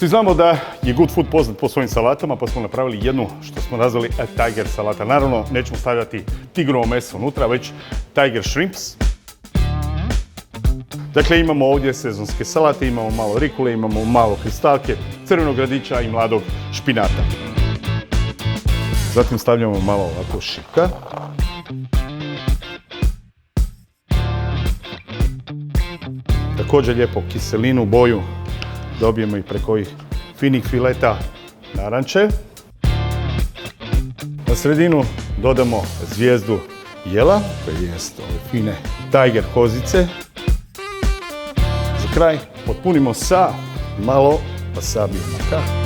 Svi znamo da je Good Food poznat po svojim salatama, pa smo napravili jednu što smo nazvali Tiger salata. Naravno, nećemo stavljati tigrovo meso unutra, već Tiger shrimps. Dakle, imamo ovdje sezonske salate, imamo malo rikule, imamo malo kristalke, crvenog radića i mladog špinata. Zatim stavljamo malo ovako šipka. Također lijepo kiselinu, boju dobijemo i preko ovih finih fileta naranče. Na sredinu dodamo zvijezdu jela, to jest ove fine Tiger kozice. Za kraj potpunimo sa malo wasabi maka.